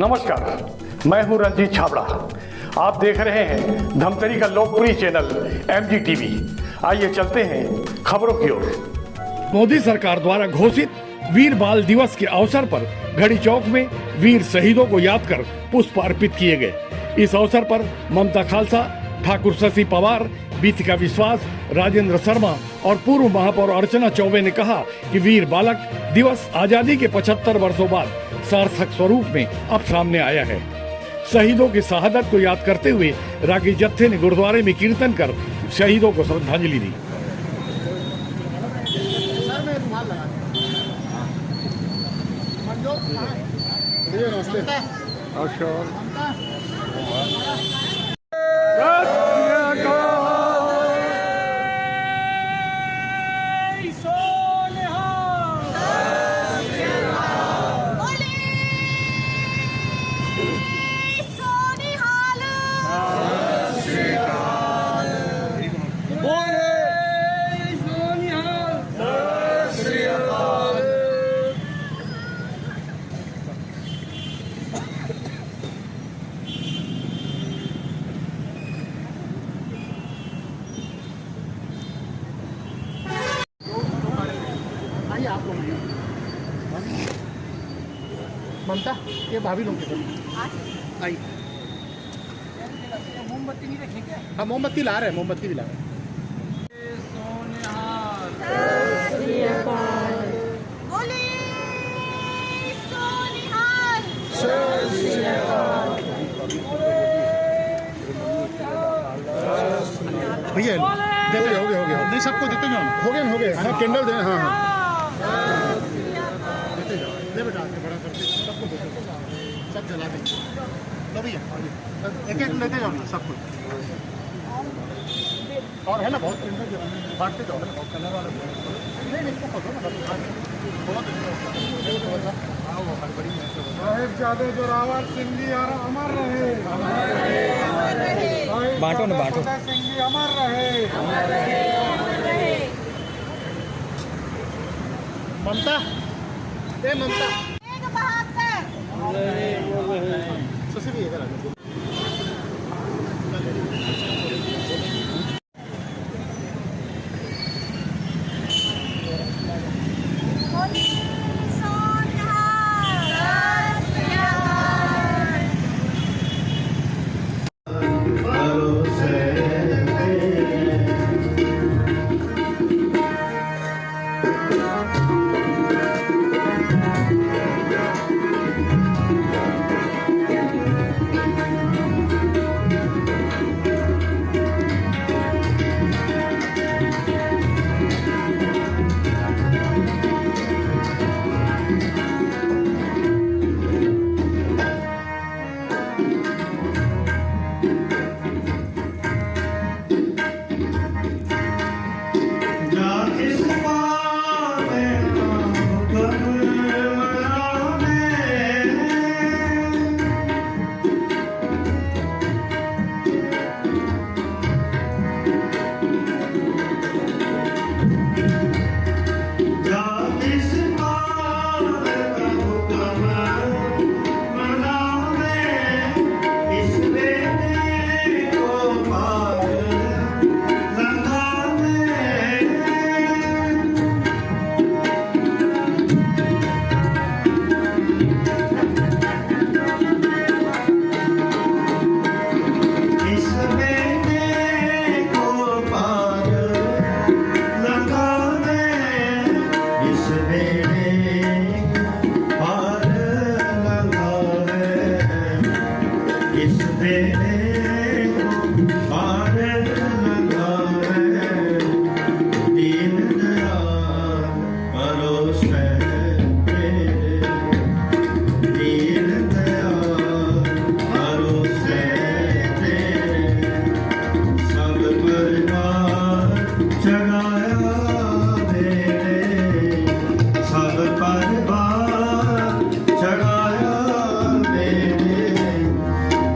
नमस्कार, मैं हूं रंजीत छाबड़ा। आप देख रहे हैं धमतरी का लोकप्रिय चैनल MG TV। आइए चलते हैं खबरों की ओर। मोदी सरकार द्वारा घोषित वीर बाल दिवस के अवसर पर घड़ी चौक में वीर शहीदों को याद कर पुष्प अर्पित किए गए। इस अवसर पर ममता खालसा, ठाकुर शशि पवार, बीतिका विश्वास, राजेंद्र शर्मा और पूर्व महापौर अर्चना चौबे ने कहा कि वीर बालक दिवस आजादी के 75 वर्षों बाद सार्थक स्वरूप में अब सामने आया है। शहीदों की शहादत को याद करते हुए रागी जत्थे ने गुरुद्वारे में कीर्तन कर शहीदों को श्रद्धांजलि दी। आप लोग ममता, ये भाभी लोग आई। मोमबत्ती नहीं रखी क्या? हाँ, मोमबत्ती ला रहे हैं, मोमबत्ती भी ला रहे हैं। भैया देते हो गया नहीं, सबको देते जाओ। हो गए हाँ, कैंडल दे। हाँ देते जाओ, दे बेटा आगे बड़ा करके सबको देते जाओ, सब जला देंगे। लो भैया एक एक लेते जाओ ना सब कुछ। और है ना बहुत कैंडल बांटते जाओ ना, बहुत कलर वाले नहीं इसको खोलो ना, बहुत साहेबजादे जोरावर सिंह जी अमर रहे, बांटो ना बांटो। सिंह जी अमर रहे। ममता, ए ममता शशि भी इधर आ जाओ।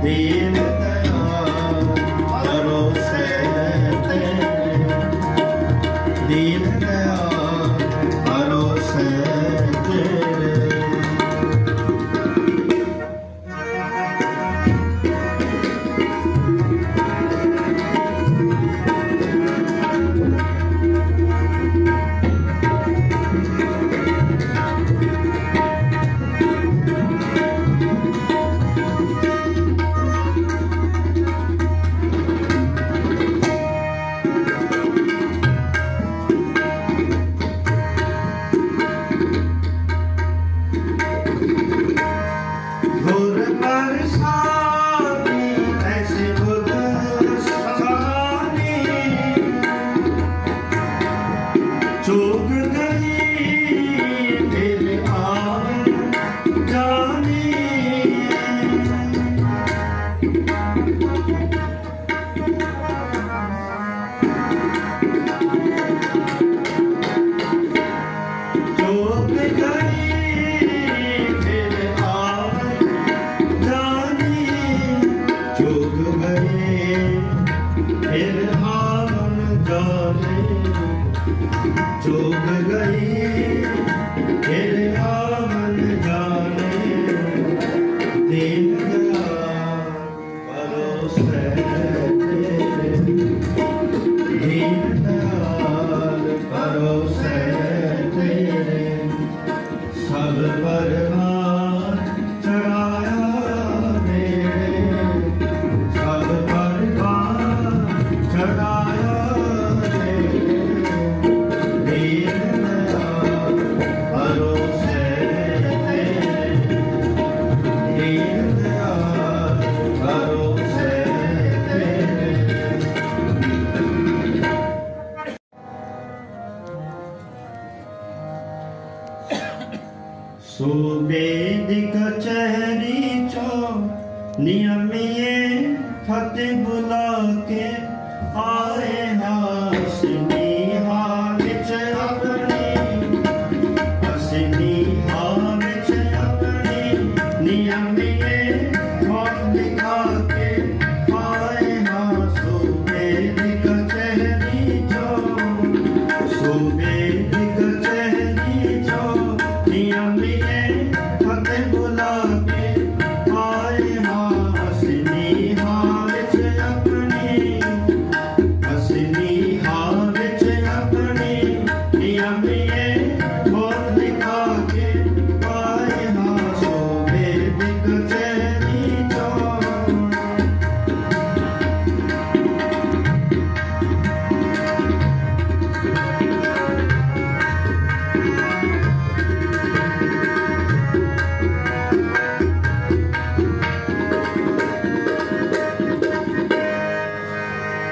दीन नियमिए फतेह बुला के आए हाशनी हामिच अपनी हसनी हामिच अपनी नियमिए मौत दिखा के आए हासो बेदिक चहरी जो सुबेद कचहरी जो नियमिए फतेह बुला के आए हसनी हामिच अपनी हसनी हामिच अपनी नियमिए मौत दिखा के आए हासो बेदिक चहरी जो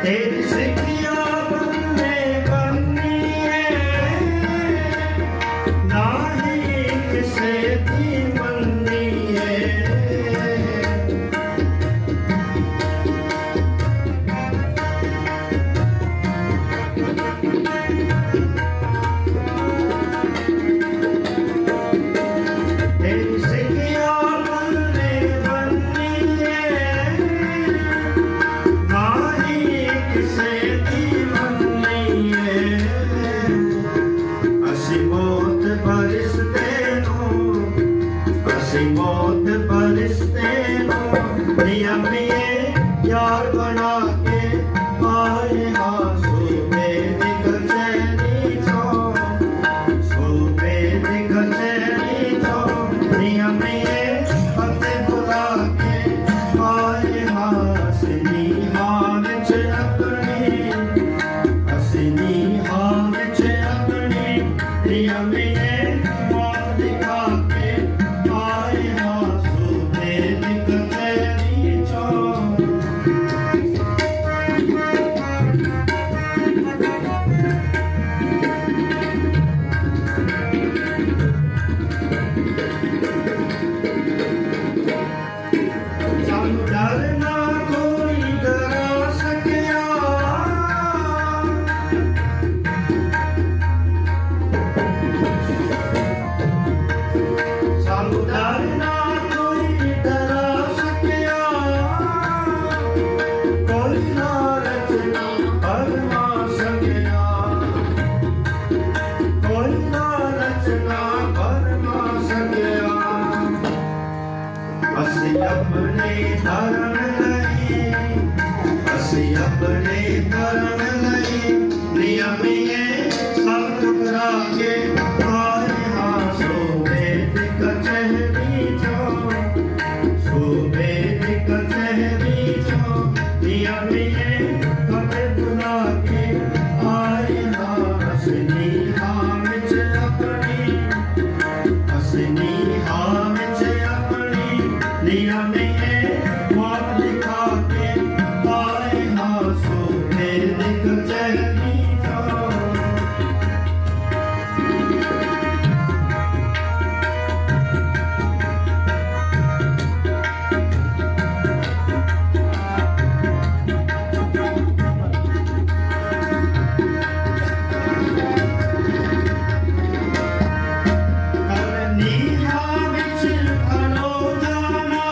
तेरी सिखिया बनने बननी है ना ही किसे की बननी है तेरी सिखिया बनने बननी है ना ही किसे की बननी है असी मौत बरसते नो असी मौत बरसते नो नियमिए यार बना के आए हासो बेदिक चहरी जो सुबेदिक चहरी जो नियमिए फतेह बुला के आए हासनी हामिच अपनी हसनी हामिच अपनी नियमिए मौत दिखा के आए हासो बेदिक चहरी जो ਸਾਨੂੰ ਡਰ ਨਾ ਕੋਈ ਡਰਾ ਸਕਿਆ ਸਾਨੂੰ ਡਰ ਨਾ ਕੋਈ ਡਰਾ ਸਕਿਆ ਕੋਈ ਨਾ ਰਚਨਾ ਪਰਮਾ ਸਕਿਆ ਕੋਈ ਨਾ ਰਚਨਾ ਪਰਮਾ ਸਕਿਆ ਅਸੀਂ ਆਪਣੇ ਧਰਮ ਲਈ ਅਸੀਂ ਆਪਣੇ ਧਰਮ ਲਈ ਨਿਯਮੀਏ ਸਭ ਟੁਕਰਾ ਕੇ ਆਏ ਹਾਸੋ ਬੇਦਿਕ ਚਹਰੀ ਜੋ ਸੁਬੇਦਿਕ ਚਹਰੀ ਜੋ ਨਿਯਮੀਏ ਫਤਿਹ ਬੁਲਾ ਕੇ ਆਏ ਹਸਨੀ ਹਾਮਿਚ ਆਪਣੀ हसनी हामिच अपनी नियमिए मौत दिखा के आए हासो बेदिक चहरी जो करनी हामिच खलो जाना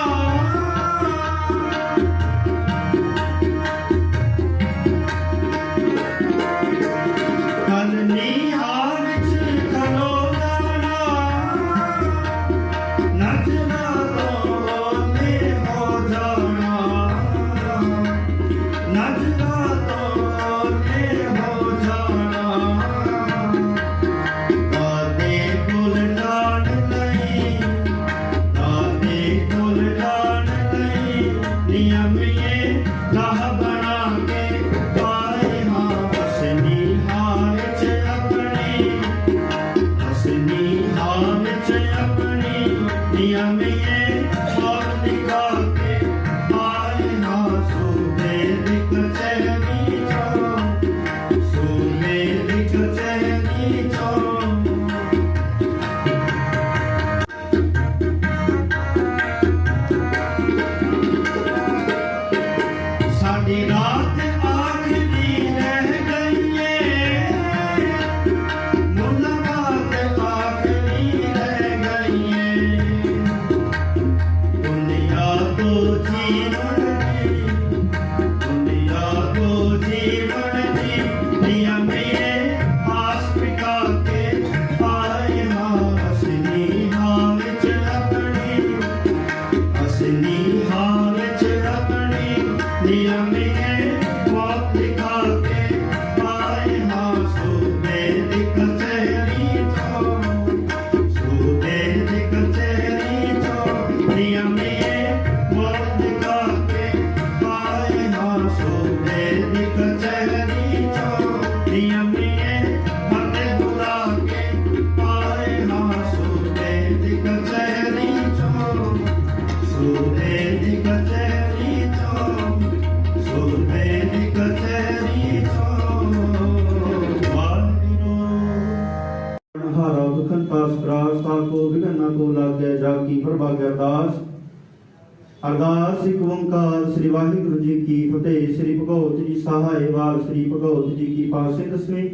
को जीवन जी दुनिया को जीवन जी नियम में आस पिका के आए असली हाल च अपनी असली हाल च अपनी नियम में मौत लिखा के आए सूबे दी कचहरी तो सूबे दी कचहरी तो नियम में मौत लिखा के आए सूबे दी कचहरी तो नियम में मते बुला के आए सूबे दी कचहरी तो सूबे दी कचहरी तो सूबे दी कचहरी तो हारा दुखन पास प्रास ताको विघन न को लागे जाकी प्रभाग्य अरदास एक ओंकार श्री वाहिगुरु जी की फतेह। श्री भगवत जी सहाय वाल श्री भगवत जी की पासे दसवें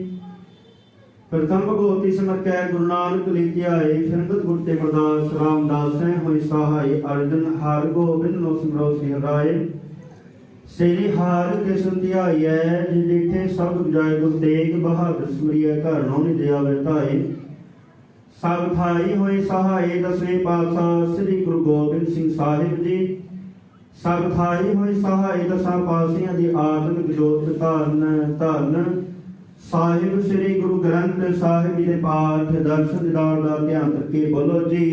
प्रथम भगवती समर्कै गुरु नानक लेके आए फिरंगत गुरते मरदास रामदास हैं हुई सहाय अर्जन हार गोबिंद नो सिमरो सिंह राय सेरी हार के सुनतियाई है जी देखे सब जाय गुरु तेग बहादुर सिमरिया घर नो निज आवे ताए सब थाई हुई सहाय दसवें पातशाह श्री गुरु गोबिंद सिंह साहिब जी सब थाई हुई सहाय दसां पासियां दी आत्मिक जोत धन धन साहिब श्री गुरु ग्रंथ साहिब जी दे पाठ दर्शन दीदार दा ध्यान करके बोलो जी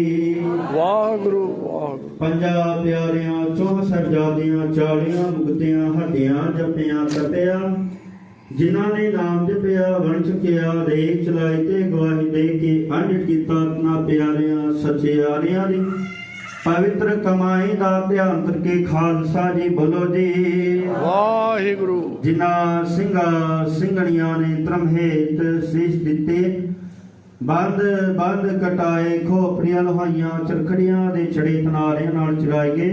वाहगुरु वाहगुरु। पंजा प्यारियां 64 साहिबजादियां 40 मुक्तियां हड्डियां जपियां तपिया जिन्हां ने नाम जपिया बन चुकिया देख चलाई ते गवाही दे के अंड कीता अपना प्यारियां सच्चियारियां दी पवित्र कमाई दा ध्यान करके खालसा जी बोलो जी वाहिगुरु। जिन्हां ਸਿੰਘਾਂ ਸਿੰਘਣੀਆਂ ਨੇ ਧਰਮਹੇਤ ਸੀਸ ਦਿੱਤੇ ਬੰਦ ਬੰਦ ਕਟਾਏ ਖੋਪੜੀਆਂ ਲੋਹਾਈਆਂ ਚਰਖੜੀਆਂ ਦੇ ਛੜੇ ਤਨਾਰਿਆਂ ਨਾਲ ਚੜਾਏ ਗਏ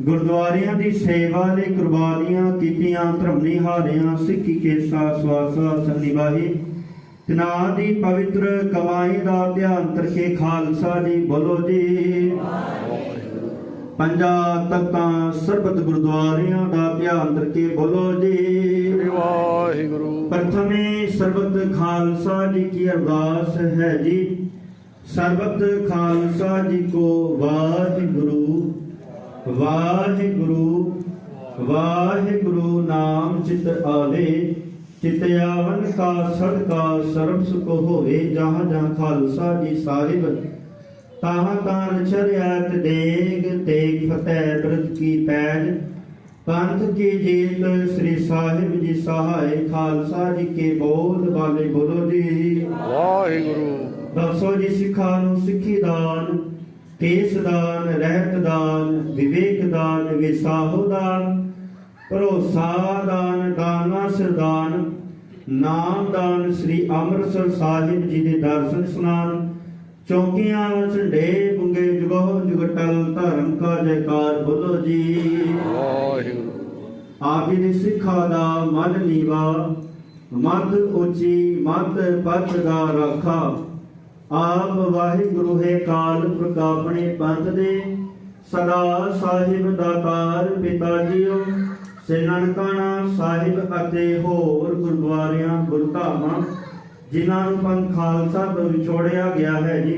ਗੁਰਦੁਆਰਿਆਂ ਦੀ ਸੇਵਾ ਲਈ ਕੁਰਬਾਨੀਆਂ ਕੀਤੀਆਂ ਧਰਮ ਨਿਹਾਰਿਆਂ ਸਿੱਖੀ ਕੇਸਾ ਸਵਾਸਾ ਸੰਨਿਵਾਹੀ ਤਿਨਾਂ ਦੀ ਪਵਿੱਤਰ ਕਮਾਈ ਦਾ ਧਿਆਨ ਕਰਕੇ ਖਾਲਸਾ ਜੀ ਬੋਲੋ ਜੀ पंजा तख्तां सरबत गुरुद्वारियां दा ध्यान करके बोलो जी वाहिगुरु। प्रथमे सरबत खालसा जी की अरदास है जी सरबत खालसा जी को वाहिगुरु वाहिगुरु वाहिगुरु नाम चित आवे चित आवन का सदका सर्व सुख होवे जहाँ जहाँ खालसा जी साहिब ताहा तान चरियत देग तेग फतेह ब्रत की पैज पंथ की जीत श्री साहिब जी सहाय खालसा जी के बोल वाले बोलो जी वाहिगुरु। दसो जी सिखा नु सिखी दान केस दान रहत दान विवेक दान विसाहो दान भरोसा दान दाना सरदान नाम दान श्री अमृतसर साहिब जी के दर्शन स्नान चौकियां झंडे पुंगे जुगो जुगटल धर्म का जयकार बोलो जी आप जी सिखा दा मन नीवा मत ऊंची मत पथ दा राखा आप वाहिगुरु है काल प्रकापने पंथ दे सदा साहिब दातार पिता जीओ ਸੇ ਨਨਕਾਣਾ ਸਾਹਿਬ ਅਤੇ ਹੋਰ ਗੁਰਦੁਆਰਿਆਂ ਗੁਰਧਾਮਾਂ ਜਿਨ੍ਹਾਂ ਨੂੰ ਪੰਥ ਖਾਲਸਾ ਤੋਂ ਵਿਛੋੜਿਆ ਗਿਆ ਹੈ ਜੀ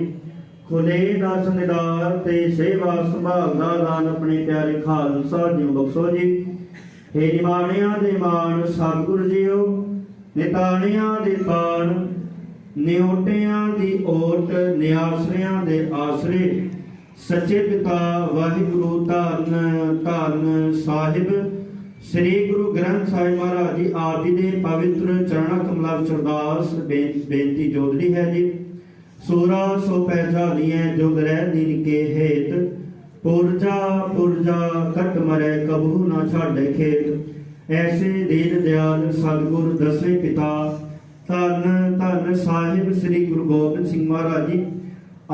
ਖੁਲੇ ਦਾ ਸੰਨਿਧਾਨ ਤੇ ਸੇਵਾ ਸੰਭਾਲ ਦਾ ਦਾਨ ਆਪਣੇ ਪਿਆਰੇ ਖਾਲਸਾ ਜੀ ਨੂੰ ਬਖਸ਼ੋ ਜੀ हे ਨਿਮਾਣਿਆਂ ਦੇ ਮਾਣ ਸਤਿਗੁਰ ਜੀਓ ਨਿਤਾਣਿਆਂ ਦੇ ਤਾਣ ਨਿਉਟਿਆਂ ਦੀ ਓਟ ਨਿਆਸਰਿਆਂ ਦੇ ਆਸਰੇ ਸੱਚੇ ਪਿਤਾ ਵਾਹਿਗੁਰੂ ਧੰਨ ਧੰਨ ਸਾਹਿਬ श्री गुरु ग्रंथ साहिब महाराज जी आप जी दे पवित्र चरणा कमला चरदास बेनती जोदड़ी है जी सूरा सो पहचानी है जो ग्रह दिन के हेत पुरजा पुरजा कट मरे कबू न छाड़े खेत ऐसे दीन दयाल सतगुर दसवें पिता धन धन साहिब श्री गुरु गोबिंद सिंह महाराज जी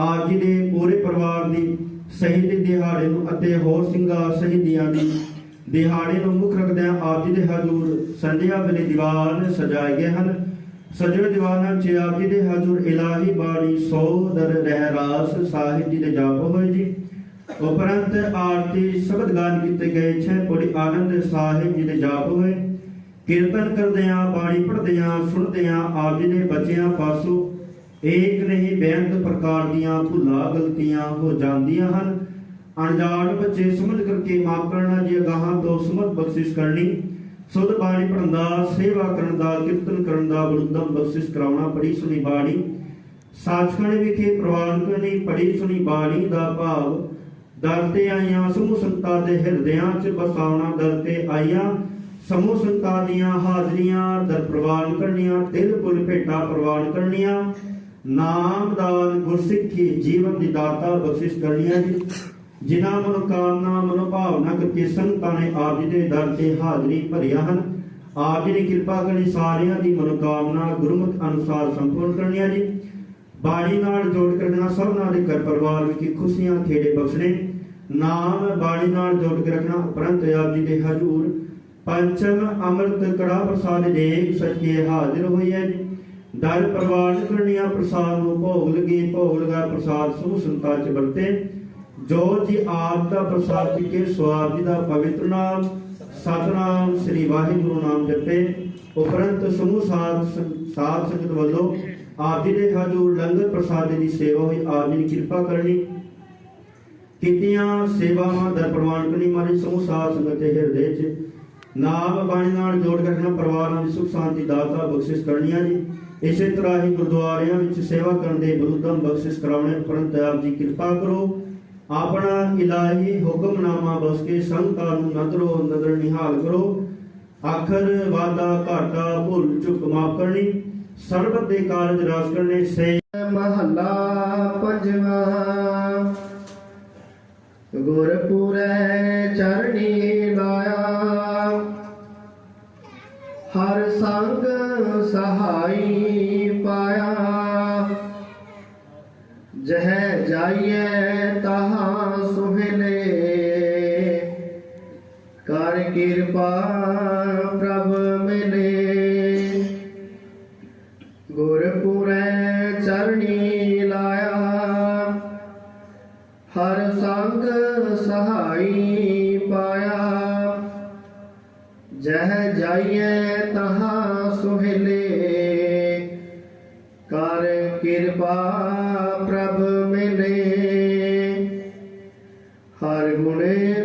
आप जी दे पूरे परिवार दी शहीदी दिहाड़े नूं अते होर ਸਿੰਘਾਂ शहीदियां दी दिहाड़े ਨੂੰ ਮੁੱਖ ਰੱਖਦਿਆਂ ਆਪ ਜੀ ਦੇ ਹਜ਼ੂਰ ਸੰਧਿਆ ਵੇਲੇ ਦੀਵਾਨ ਸਜਾਏ ਗਏ ਹਨ ਸਜੇ ਦੀਵਾਨਾਂ 'ਚ ਆਪ ਜੀ ਦੇ ਹਜ਼ੂਰ ਇਲਾਹੀ ਬਾਣੀ 100 ਦਰ ਰਹਿਰਾਸ ਸਾਹਿਬ ਜੀ ਦੇ ਜਾਪ ਹੋਏ ਜੀ उपरंत आरती शब्द गान किए गए 6 पौड़ी आनंद साहिब जी दे जाप हुए। कीर्तन करदियां बाणी पढ़दियां सुनदियां आप जी ने बच्चियां पासों एक नहीं बेअंत प्रकार दियां भुला गलतियां हो जांदियां हन। अनजान बच्चे समझ करके माफ करना जी, अगाहां तो सुमत बख्शिश करनी। सुध बाणी पढ़न दा, सेवा करन दा, कीर्तन करन दा बलुदम बख्शिश कराउणा। पढ़ी सुनी बाणी साचखंड विखे प्रवान करनी। पढ़ी सुनी बाणी दा भाव दर ते आईयां समूह संतां दे हिरदियां च बसाउणा। दर ते आईयां समूह संतां दियां हाजरियां दर प्रवान करनियां। दिल पुल भेटा प्रवान करनियां। नाम दान गुरसिੱਖੀ जीवन दी दाता बख्शिश करनियां जी। जिन्हां मनोकामना मनोभावना करके संतां ने आप जी दे दर ते हाजरी भरिया हन। आप जी ने किरपा करनी सारियां दी मनोकामना गुरमत अनुसार संपूर्ण करनियां जी। बाणी नाल जोड़ के रखना सबना दे घर परिवार विच खुशियां खेड़े बख्शने। नाम बाणी नाल जोड़ के रखना। उपरंत आप जी दे हजूर पंचम अमृत कड़ा प्रसाद देख सके हाजिर हुई है जी। दर प्रवान करनिया प्रसाद नु भोग लगे। भोग लगा प्रसाद समूह संतां च बरते। जो जी आप दा प्रसाद के स्वाद जी दा पवित्र नाम सतनाम श्री वाहिगुरु नाम जपे। उपरंत समूह साध संगत वालों आप जी दे हजूर लंगर प्रसाद दी सेवा हुई। आप जी ने कृपा करनी कीतियां सेवावां दर प्रवान करनी। मारी समूह साध संगत दे हृदय च नाम बाणी नाल जोड़ के रखना। परिवारां दी सुख शांति दाता बख्शिश करनियां जी। इसे तरह ही गुरुद्वारियां विच सेवा करन दे बलुदम बख्शिश कराउणे। उपरंत आप जी कृपा करो अपना इलाही हुक्मनामा बस के संतां नूं नदरो नदर निहाल करो। आखर वादा घाटा भुल चुक माफ करनी। सर्बत दे कारज रास करने से महला पंजवा। गुरपुरै चरणी लाया हर संग सहाई पाया। जह जाइए तहाँ सुहले कर कृपा प्रभ मिले। गुरपुरै चरणी लाया हर संग सहाई पाया। जह जाइए तहाँ सुहले कर कृपा प्रभ मिले। हर गुण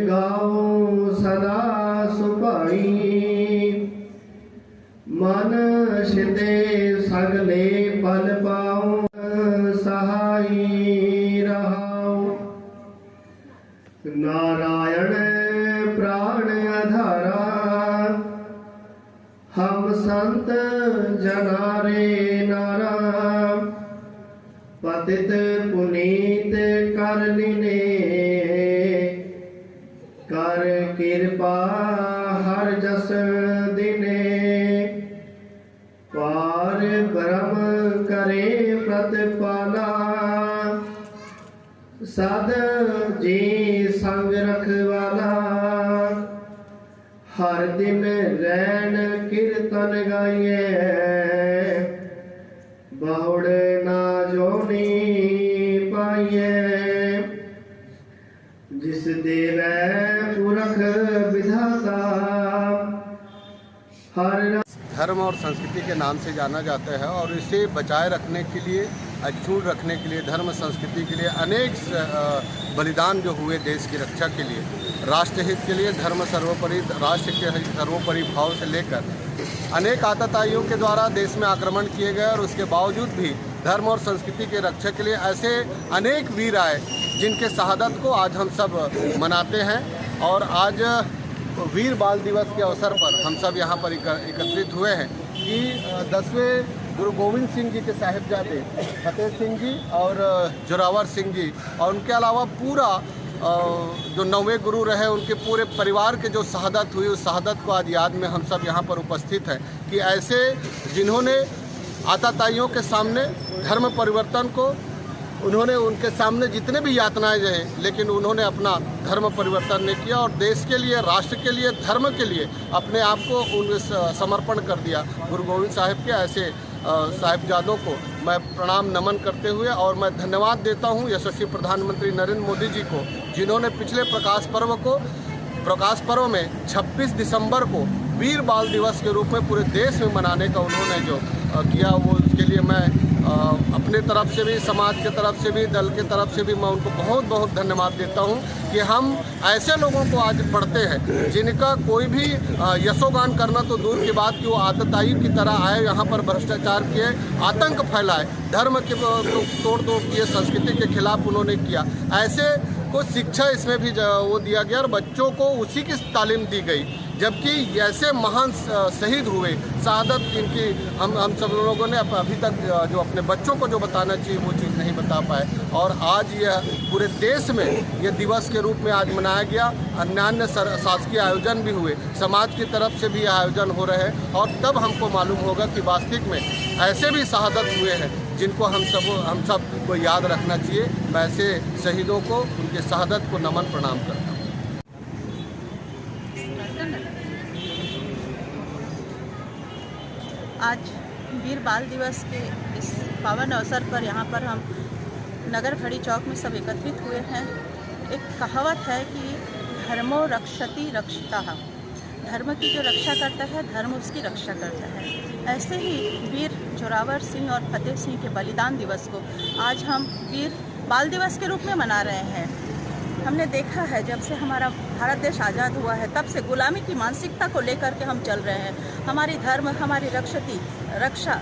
गाओ सदा सुभाई। मन सिद्धे सगले पल पाओ सहाई रहाओ। नारायण प्राण आधारा हम संत जना रे नारा। पतित पुनीत कर लीने कर कृपा हर जस दिने। पार ब्रह्म करे प्रतिपाला सद जी संग रखवाला। हर दिन रैन कीर्तन गाइए बहुड़ ना जोनी पाइए। जिस देवै पुरख विधाता हर धर्म और संस्कृति के नाम से जाना जाता है और इसे बचाए रखने के लिए, अक्षुण्ण रखने के लिए, धर्म संस्कृति के लिए अनेक बलिदान जो हुए देश की रक्षा के लिए, राष्ट्रहित के लिए, धर्म सर्वोपरि, राष्ट्र के सर्वोपरि भाव से लेकर अनेक आतताइयों के द्वारा देश में आक्रमण किए गए और उसके बावजूद भी धर्म और संस्कृति के रक्षा के लिए ऐसे अनेक वीर आए जिनके शहादत को आज हम सब मनाते हैं। और आज वीर बाल दिवस के अवसर पर हम सब यहाँ पर एकत्रित हुए हैं कि 10वें गुरु गोविंद सिंह जी के साहिबजादे फतेह सिंह जी और जोरावर सिंह जी और उनके अलावा पूरा जो 9वें गुरु रहे उनके पूरे परिवार के जो शहादत हुई, उस शहादत को आज याद में हम सब यहाँ पर उपस्थित हैं कि ऐसे जिन्होंने आतताइयों के सामने धर्म परिवर्तन को, उन्होंने उनके सामने जितने भी यातनाएं रहे लेकिन उन्होंने अपना धर्म परिवर्तन नहीं किया और देश के लिए, राष्ट्र के लिए, धर्म के लिए अपने आप को उन समर्पण कर दिया। गुरु गोविंद साहिब के ऐसे साहिबजादों को मैं प्रणाम नमन करते हुए और मैं धन्यवाद देता हूं यशस्वी प्रधानमंत्री नरेंद्र मोदी जी को जिन्होंने पिछले प्रकाश पर्व में 26 दिसंबर को वीर बाल दिवस के रूप में पूरे देश में मनाने का उन्होंने जो किया, वो उसके लिए मैं अपने तरफ से भी, समाज के तरफ से भी, दल के तरफ से भी मैं उनको बहुत बहुत धन्यवाद देता हूं कि हम ऐसे लोगों को आज पढ़ते हैं जिनका कोई भी यशोगान करना तो दूर की बात कि वो आतताई की तरह आए, यहाँ पर भ्रष्टाचार किए, आतंक फैलाए, धर्म के तोड़ किए, संस्कृति के खिलाफ उन्होंने किया। ऐसे को शिक्षा इसमें भी वो दिया गया और बच्चों को उसी की तालीम दी गई, जबकि ऐसे महान शहीद हुए, शहादत इनकी हम सब लोगों ने अभी तक जो अपने बच्चों को जो बताना चाहिए वो चीज़ नहीं बता पाए। और आज यह पूरे देश में ये दिवस के रूप में आज मनाया गया। अन्य शासकीय आयोजन भी हुए, समाज की तरफ से भी आयोजन हो रहे हैं और तब हमको मालूम होगा कि वास्तविक में ऐसे भी शहादत हुए हैं जिनको हम सब को याद रखना चाहिए। मैं ऐसे शहीदों को, उनके शहादत को नमन प्रणाम करता हूँ। आज वीर बाल दिवस के इस पावन अवसर पर यहाँ पर हम नगर खड़ी चौक में सब एकत्रित हुए हैं। एक कहावत है कि धर्मो रक्षति रक्षितः, धर्म की जो रक्षा करता है धर्म उसकी रक्षा करता है। ऐसे ही वीर जोरावर सिंह और फतेह सिंह के बलिदान दिवस को आज हम वीर बाल दिवस के रूप में मना रहे हैं। हमने देखा है जब से हमारा भारत देश आज़ाद हुआ है तब से गुलामी की मानसिकता को लेकर के हम चल रहे हैं। हमारी धर्म, हमारी रक्षा,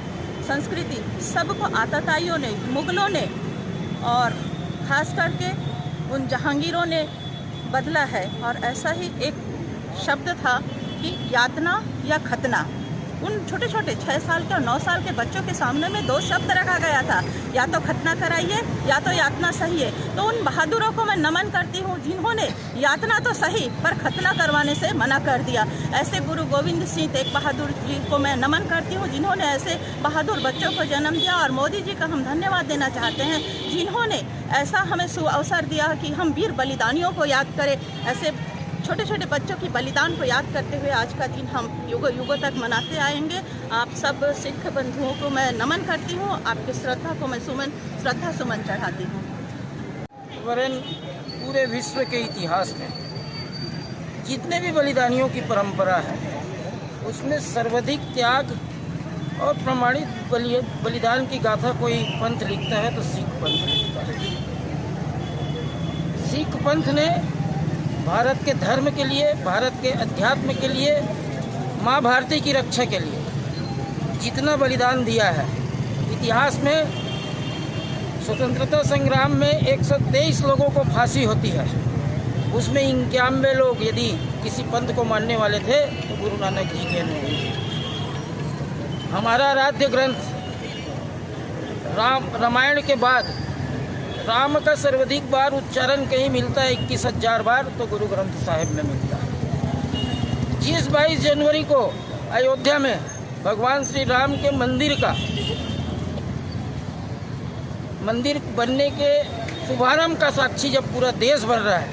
संस्कृति सबको आतताइयों ने, मुगलों ने और ख़ास करके उन जहांगीरों ने बदला है। और ऐसा ही एक शब्द था कि यातना या खतना। उन छोटे छोटे 6 साल के और 9 साल के बच्चों के सामने में 2 शब्द रखा गया था, या तो खतना कराइए या तो यातना सहिए। तो उन बहादुरों को मैं नमन करती हूँ जिन्होंने यातना तो सही पर खतना करवाने से मना कर दिया। ऐसे गुरु गोविंद सिंह तेग बहादुर जी को मैं नमन करती हूँ जिन्होंने ऐसे बहादुर बच्चों को जन्म दिया। और मोदी जी का हम धन्यवाद देना चाहते हैं जिन्होंने ऐसा हमें अवसर दिया कि हम वीर बलिदानियों को याद करें। ऐसे छोटे छोटे बच्चों की बलिदान को याद करते हुए आज का दिन हम युगों तक मनाते आएंगे। आप सब सिख बंधुओं को मैं नमन करती हूँ, आपकी श्रद्धा को मैं श्रद्धा सुमन चढ़ाती हूँ। वरन पूरे विश्व के इतिहास में जितने भी बलिदानियों की परंपरा है उसमें सर्वाधिक त्याग और प्रमाणित बलिदान की गाथा कोई पंथ लिखता है तो सिख पंथ लिखता है। सिख पंथ ने भारत के धर्म के लिए, भारत के अध्यात्म के लिए, माँ भारती की रक्षा के लिए जितना बलिदान दिया है। इतिहास में स्वतंत्रता संग्राम में 123 लोगों को फांसी होती है, उसमें 91 लोग यदि किसी पंथ को मानने वाले थे तो गुरु नानक जी के नहीं। हमारा आराध्य ग्रंथ रामायण के बाद राम का सर्वाधिक बार उच्चारण कहीं मिलता है 21,000 बार तो गुरु ग्रंथ साहिब में मिलता है। जिस 22 जनवरी को अयोध्या में भगवान श्री राम के मंदिर बनने के शुभारंभ का साक्षी जब पूरा देश भर रहा है,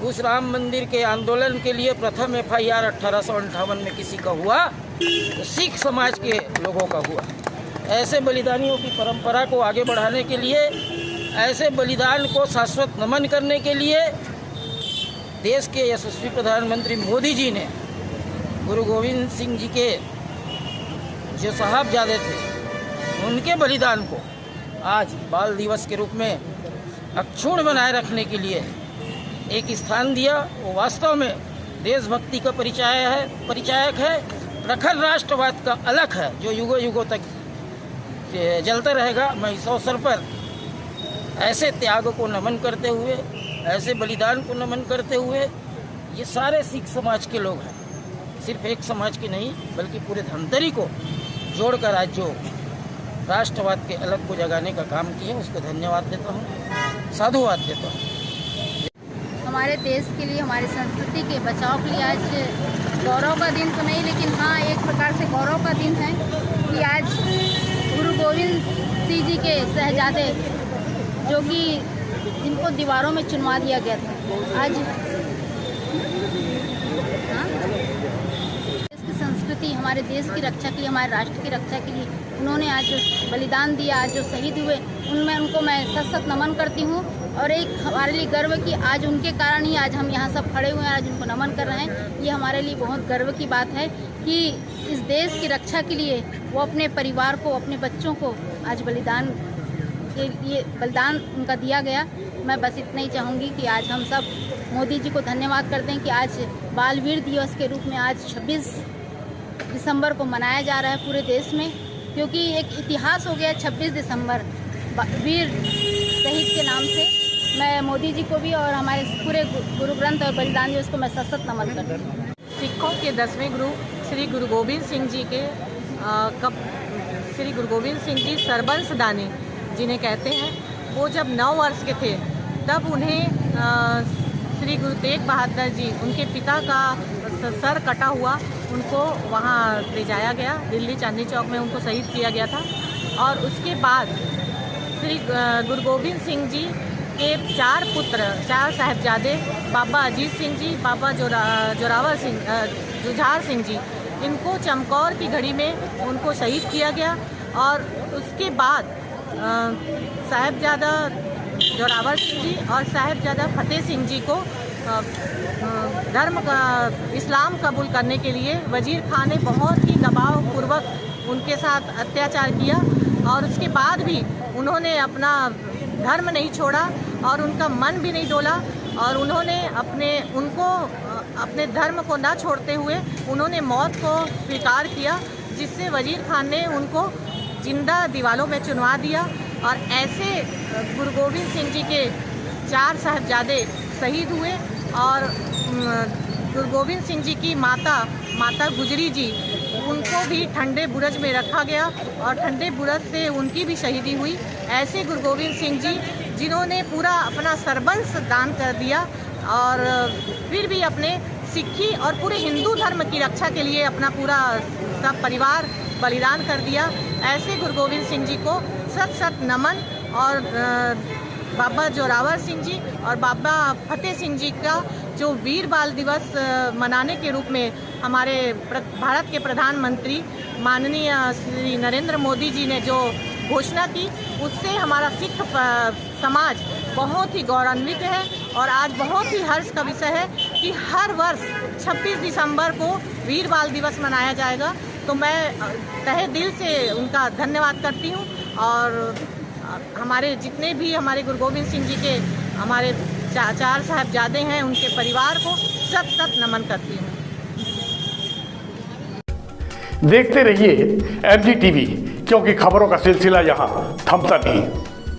उस राम मंदिर के आंदोलन के लिए प्रथम FIR 1858 में किसी का हुआ तो सिख समाज के लोगों का हुआ। ऐसे बलिदानियों की परंपरा को आगे बढ़ाने के लिए, ऐसे बलिदान को शाश्वत नमन करने के लिए देश के यशस्वी प्रधानमंत्री मोदी जी ने गुरु गोविंद सिंह जी के जो साहबजादे थे उनके बलिदान को आज बाल दिवस के रूप में अक्षुण्ण बनाए रखने के लिए एक स्थान दिया। वो वास्तव में देशभक्ति का परिचायक है, प्रखर राष्ट्रवाद का अलख है जो युगों तक जलता रहेगा। मैं इस अवसर पर ऐसे त्याग को नमन करते हुए, ऐसे बलिदान को नमन करते हुए, ये सारे सिख समाज के लोग हैं, सिर्फ एक समाज के नहीं बल्कि पूरे धमतरी को जोड़कर आज जो राष्ट्रवाद के अलग को जगाने का काम किया उसको धन्यवाद देता हूँ, साधुवाद देता हूँ। हमारे देश के लिए, हमारी संस्कृति के बचाव के लिए आज गौरव का दिन तो नहीं, लेकिन हाँ एक प्रकार से गौरव का दिन है कि आज गुरु गोविंद सिंह जी के शहजादे जो कि जिनको दीवारों में चुनवा दिया गया था, आज देश की संस्कृति, हमारे देश की रक्षा के लिए, हमारे राष्ट्र की रक्षा के लिए उन्होंने आज बलिदान दिया, आज जो शहीद हुए उनको मैं सत नमन करती हूँ। और एक हमारे लिए गर्व की आज उनके कारण ही आज हम यहाँ सब खड़े हुए हैं, आज उनको नमन कर रहे हैं। ये हमारे लिए बहुत गर्व की बात है कि इस देश की रक्षा के लिए वो अपने परिवार को, अपने बच्चों को आज बलिदान के लिए बलिदान उनका दिया गया। मैं बस इतना ही चाहूँगी कि आज हम सब मोदी जी को धन्यवाद करते हैं कि आज बाल वीर दिवस के रूप में आज 26 दिसंबर को मनाया जा रहा है पूरे देश में, क्योंकि एक इतिहास हो गया 26 दिसंबर वीर शहीद के नाम से। मैं मोदी जी को भी और हमारे पूरे गुरु ग्रंथ और बलिदान दिवस को मैं सशक्त नमन करती हूँ। सिखों के 10वें गुरु श्री गुरु गोविंद सिंह जी के श्री गुरु गोविंद सिंह जी सरबंस दानी जिन्हें कहते हैं, वो जब 9 वर्ष के थे तब उन्हें श्री गुरु तेग बहादुर जी, उनके पिता का सर कटा हुआ, उनको वहाँ ले जाया गया, दिल्ली चांदनी चौक में उनको शहीद किया गया था। और उसके बाद श्री गुरु गोविंद सिंह जी के 4 पुत्र, 4 साहिबजादे, बाबा अजीत सिंह जी, बाबा जोरावर सिंह, जुझार सिंह जी, इनको चमकौर की घड़ी में उनको शहीद किया गया। और उसके बाद साहिबजादा जोरावर सिंह जी और साहिबजादा फतेह सिंह जी को धर्म का इस्लाम कबूल करने के लिए वजीर खान ने बहुत ही दबावपूर्वक उनके साथ अत्याचार किया। और उसके बाद भी उन्होंने अपना धर्म नहीं छोड़ा और उनका मन भी नहीं डोला, और उन्होंने अपने धर्म को न छोड़ते हुए उन्होंने मौत को स्वीकार किया, जिससे वजीर खान ने उनको जिंदा दीवालों में चुनवा दिया। और ऐसे गुरु गोविंद सिंह जी के 4 साहिबजादे शहीद हुए। और गुरु गोविंद सिंह जी की माता गुजरी जी, उनको भी ठंडे बुरज में रखा गया और ठंडे बुरज से उनकी भी शहीदी हुई। ऐसे गुरु गोविंद सिंह जी जिन्होंने पूरा अपना सरबंस दान कर दिया और फिर भी अपने सिक्खी और पूरे हिंदू धर्म की रक्षा के लिए अपना पूरा सब परिवार बलिदान कर दिया। ऐसे गुरु गोविंद सिंह जी को सत सत नमन। और बाबा जोरावर सिंह जी और बाबा फतेह सिंह जी का जो वीर बाल दिवस मनाने के रूप में हमारे भारत के प्रधानमंत्री माननीय श्री नरेंद्र मोदी जी ने जो घोषणा की, उससे हमारा सिख समाज बहुत ही गौरवान्वित है। और आज बहुत ही हर्ष का विषय है कि हर वर्ष 26 दिसंबर को वीर बाल दिवस मनाया जाएगा। तो मैं तहे दिल से उनका धन्यवाद करती हूँ और हमारे जितने भी हमारे गुरु गोविंद सिंह जी के हमारे 4 साहिबजादे हैं, उनके परिवार को सत सत नमन करती हूँ। देखते रहिए MG TV, क्योंकि खबरों का सिलसिला यहाँ थमता नहीं।